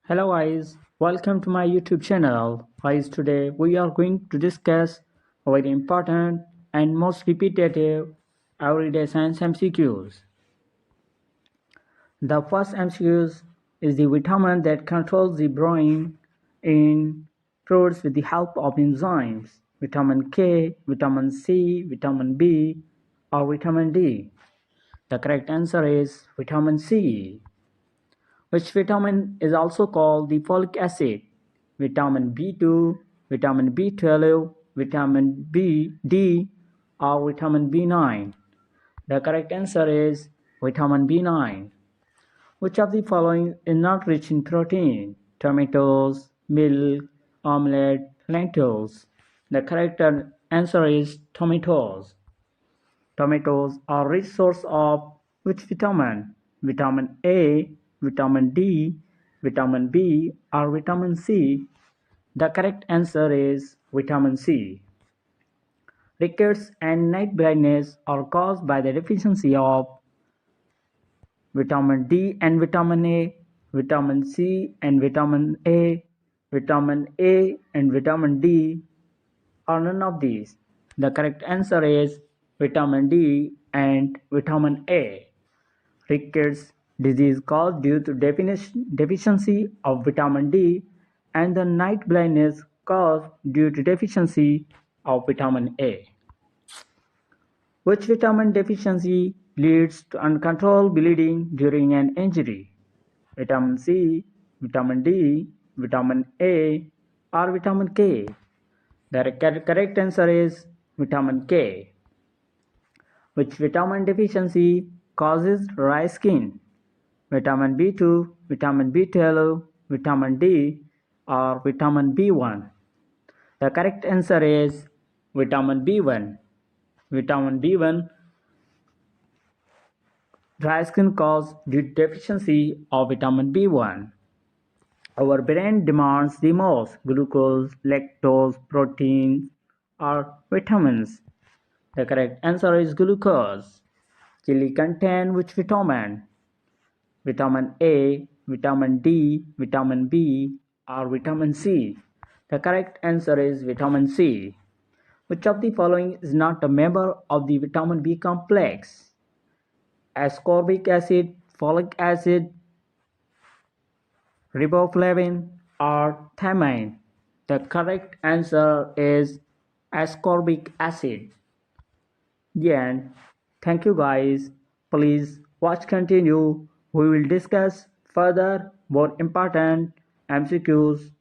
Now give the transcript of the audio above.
Hello guys, welcome to my YouTube channel. Guys, today we are going to discuss a very important and most repetitive everyday science MCQs. The first MCQ is the vitamin that controls the brain in fruits with the help of enzymes. Vitamin K, vitamin C, vitamin B, or vitamin D. The correct answer is vitamin C. Which vitamin is also called the folic acid? Vitamin B2, vitamin B12, vitamin D, or vitamin B9? The correct answer is vitamin B9. Which of the following is not rich in protein? Tomatoes, milk, omelette, lentils. The correct answer is tomatoes. Tomatoes are rich source of which vitamin? Vitamin A, vitamin D, vitamin B, or vitamin C? The correct answer is vitamin C. Rickets and night blindness are caused by the deficiency of vitamin D and vitamin A, vitamin C and vitamin A and vitamin D, or none of these. The correct answer is vitamin D and vitamin A. Rickets disease caused due to deficiency of vitamin D and the night blindness caused due to deficiency of vitamin A. Which vitamin deficiency leads to uncontrolled bleeding during an injury? Vitamin C, vitamin D, vitamin A, or vitamin K? The correct answer is vitamin K. Which vitamin deficiency causes dry skin? Vitamin B2, vitamin B12, vitamin D, or vitamin B1? The correct answer is vitamin B1. Vitamin B1 dry skin caused due to deficiency of vitamin B1. Our brain demands the most glucose, lactose, proteins, or vitamins. The correct answer is glucose. Chili contain which vitamin? Vitamin A, vitamin D, vitamin B, or vitamin C? The correct answer is vitamin C. Which of the following is not a member of the vitamin B complex? Ascorbic acid, folic acid, riboflavin, or thiamine? The correct answer is ascorbic acid. The end. Thank you guys. Please watch continue. We will discuss further more important MCQs